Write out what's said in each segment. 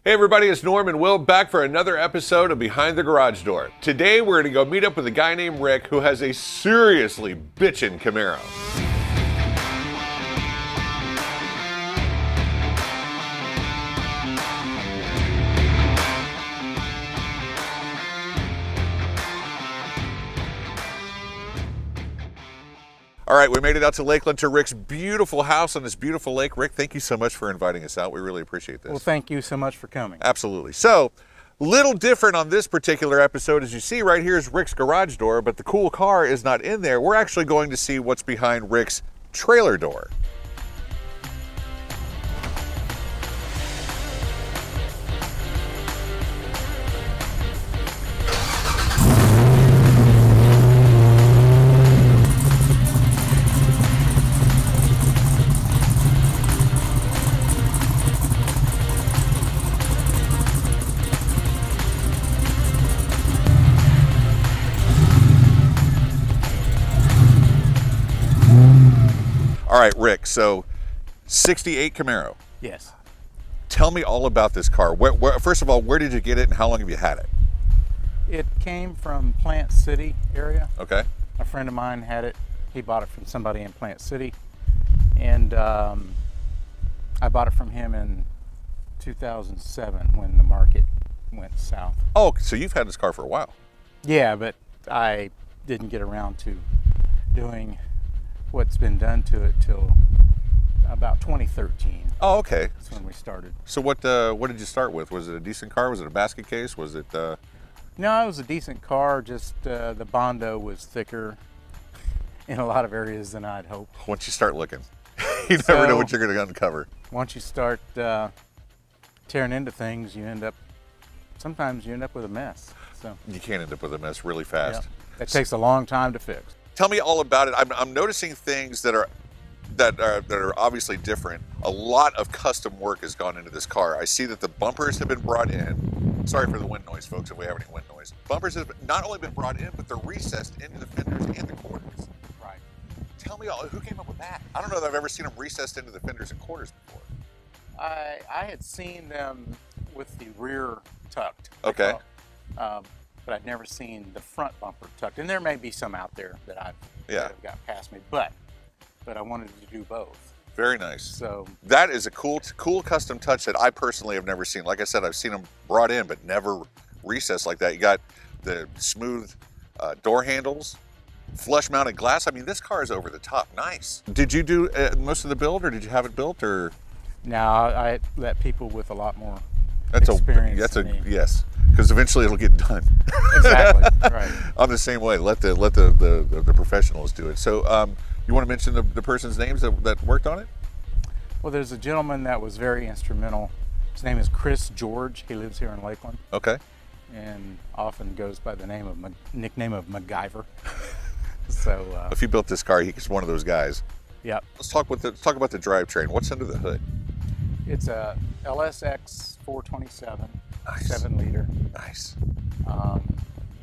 Hey everybody, it's Norm and Will back for another episode of Behind the Garage Door. Today we're going to go meet up with a guy named Rick who has a seriously bitchin' Camaro. All right, we made it out to Lakeland to Rick's beautiful house on this beautiful lake. Rick, thank you so much for inviting us out. We really appreciate this. Well, thank you so much for coming. Absolutely. So, little different on this particular episode. As you see right here is Rick's garage door, but the cool car is not in there. We're actually going to see what's behind Rick's trailer door. All right, Rick, so 68 Camaro. Yes. Tell me all about this car. First of all, where did you get it and how long have you had it? It came from Plant City area. Okay. A friend of mine had it. He bought it from somebody in Plant City. And I bought it from him in 2007 when the market went south. Oh, so you've had this car for a while. Yeah, but I didn't get around to doing what's been done to it till about 2013. Oh, okay. That's when we started. So what did you start with? Was it a decent car? Was it a basket case? Was it? No, it was a decent car. Just the Bondo was thicker in a lot of areas than I'd hoped. Once you start looking, you never know what you're going to uncover. Once you start tearing into things, sometimes you end up with a mess. So You can end up with a mess really fast. yeah, it takes a long time to fix. Tell me all about it. I'm noticing things that are obviously different. A lot of custom work has gone into this car. I see that the bumpers have been brought in. Sorry for the wind noise, folks, if we have any wind noise. Bumpers have not only been brought in, but they're recessed into the fenders and the quarters. Right. Tell me all, who came up with that? I don't know that I've ever seen them recessed into the fenders and quarters before. I had seen them with the rear tucked. Okay. But I'd never seen the front bumper tucked. And there may be some out there that have got past me, but I wanted to do both. Very nice. So that is a cool custom touch that I personally have never seen. Like I said, I've seen them brought in, but never recessed like that. You got the smooth door handles, flush mounted glass. I mean, this car is over the top. Nice. Did you do most of the build, or did you have it built, or? now I let people with a lot more experience than me. Yes, because eventually it'll get done. Exactly. Right. I'm the same way. Let the professionals do it. So you want to mention the person's names that worked on it? Well, there's a gentleman that was very instrumental. His name is Chris George. He lives here in Lakeland. Okay. And often goes by the nickname of MacGyver. So if he built this car, he's one of those guys. Yep. Let's talk about the drivetrain. What's under the hood? It's a LSX 427, Nice. 7-liter, Nice.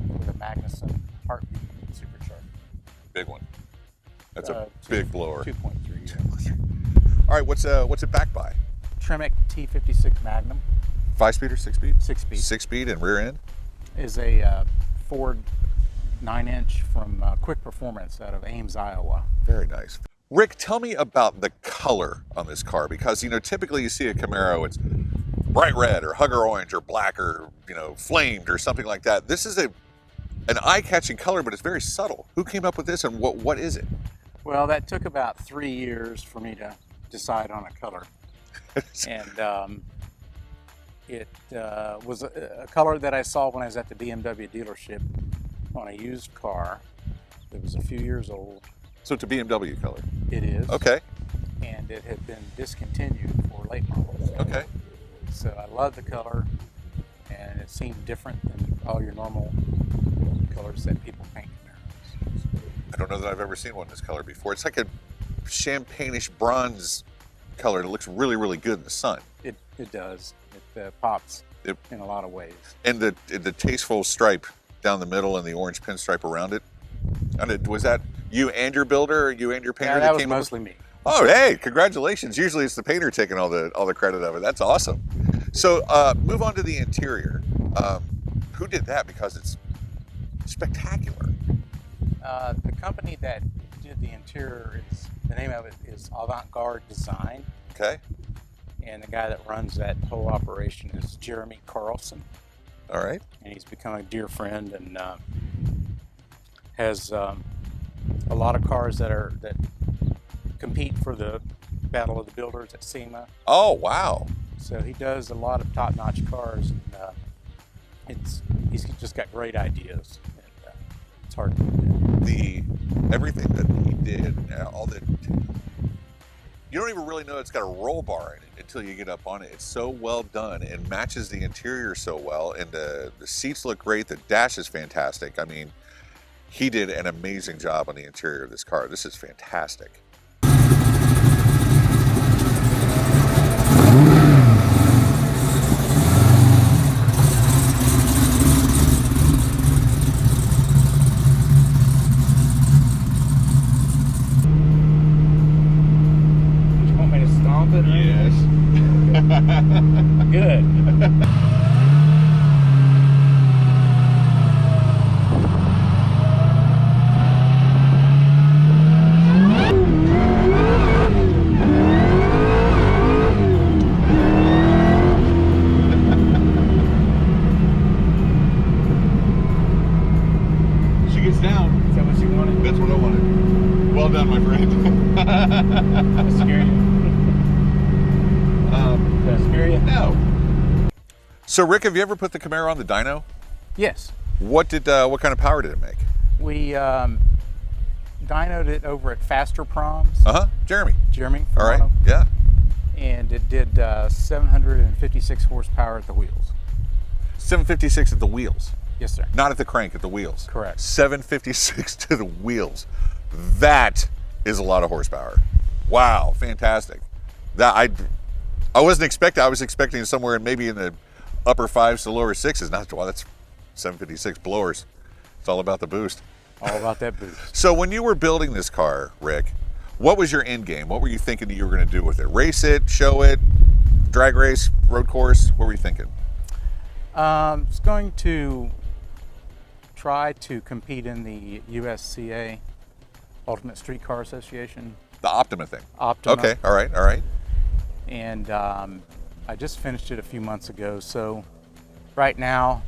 with a Magnuson heartbeat supercharger. Big one. That's a big blower. 2.3. Yeah. All right, what's it backed by? Tremec T56 Magnum. 5-speed or 6-speed? 6-speed. 6-speed and rear end? Is a Ford 9-inch from Quick Performance out of Ames, Iowa. Very nice. Rick, tell me about the color on this car, because typically you see a Camaro, it's bright red or hugger orange or black or flamed or something like that. This is an eye-catching color, but it's very subtle. Who came up with this, and what is it? Well, that took about 3 years for me to decide on a color, and it was a color that I saw when I was at the BMW dealership on a used car that was a few years old. So it's a BMW color? It is. Okay. And it had been discontinued for late models. Okay. So I love the color, and it seemed different than all your normal colors that people paint Camaros. I don't know that I've ever seen one this color before. It's like a champagne-ish bronze color. It looks really, really good in the sun. It does. It pops in a lot of ways. And the tasteful stripe down the middle and the orange pinstripe around it. And was that you and your builder, or you and your painter? Yeah, that was mostly me. Oh, hey, congratulations. Usually it's the painter taking all the credit of it. That's awesome. So move on to the interior. Who did that? Because it's spectacular. The company that did the interior, the name of it is Avant-Garde Design. Okay. And the guy that runs that whole operation is Jeremy Carlson. All right. And he's become a dear friend and has a lot of cars that compete for the Battle of the Builders at SEMA. Oh, wow. So he does a lot of top-notch cars, and he's just got great ideas. And, it's hard to do. Everything that he did, you don't even really know it's got a roll bar in it until you get up on it. It's so well done and matches the interior so well, and the seats look great. The dash is fantastic. I mean, he did an amazing job on the interior of this car. This is fantastic. Yes. Good. She gets down. Is that what you wanted? That's what I wanted. Well done, my friend. I scare you? Did I scare you? No. So, Rick, have you ever put the Camaro on the dyno? Yes. What kind of power did it make? We dynoed it over at Faster Proms. Jeremy. Jeremy. All right. Toronto. Yeah. And it did 756 horsepower at the wheels. 756 at the wheels. Yes, sir. Not at the crank, at the wheels. Correct. 756 to the wheels. That is a lot of horsepower. Wow, fantastic. That I wasn't expecting. I was expecting somewhere maybe in the upper 5s to lower 6s. Not well, that's 756 blowers. It's all about the boost. All about that boost. So when you were building this car, Rick, what was your end game? What were you thinking that you were going to do with it? Race it, show it, drag race, road course? What were you thinking? It's going to try to compete in the USCA Ultimate Street Car Association. The Optima thing. Optima. Okay, all right. And I just finished it a few months ago. So right now,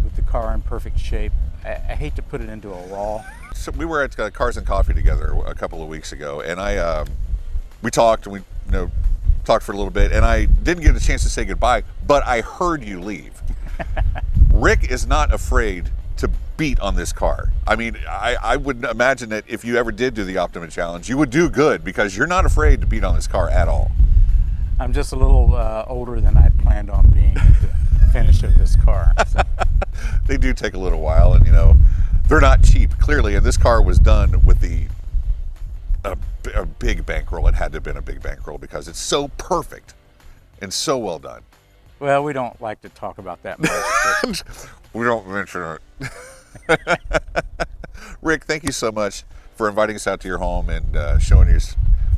with the car in perfect shape, I hate to put it into a raw. So we were at Cars and Coffee together a couple of weeks ago, and we talked, and we talked for a little bit, and I didn't get a chance to say goodbye, but I heard you leave. Rick is not afraid to beat on this car. I mean, I would imagine that if you ever did do the Optima Challenge, you would do good because you're not afraid to beat on this car at all. I'm just a little older than I planned on being at the finish of this car. So. They do take a little while, and they're not cheap, clearly, and this car was done with a big bankroll. It had to have been a big bankroll because it's so perfect and so well done. Well, we don't like to talk about that much. We don't mention it. Rick, thank you so much for inviting us out to your home and showing us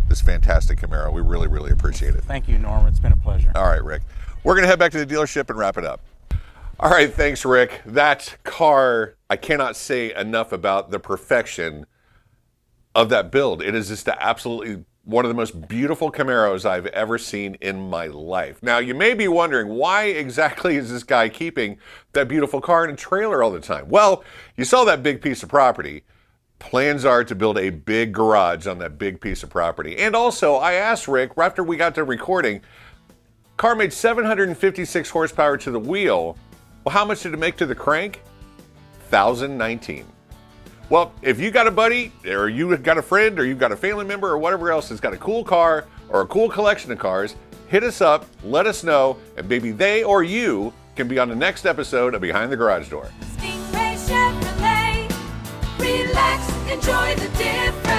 this fantastic Camaro. We really, really appreciate it. Thank you, Norm. It's been a pleasure. All right, Rick. We're going to head back to the dealership and wrap it up. All right, thanks, Rick. That car, I cannot say enough about the perfection of that build. It is just absolutely one of the most beautiful Camaros I've ever seen in my life. Now, you may be wondering, why exactly is this guy keeping that beautiful car in a trailer all the time? Well, you saw that big piece of property. Plans are to build a big garage on that big piece of property. And also, I asked Rick, after we got to recording, car made 756 horsepower to the wheel. Well, how much did it make to the crank? 1,019. Well, if you got a buddy, or you got a friend, or you've got a family member, or whatever else that's got a cool car, or a cool collection of cars, hit us up, let us know, and maybe they or you can be on the next episode of Behind the Garage Door. Stingray Chevrolet, relax, enjoy the difference.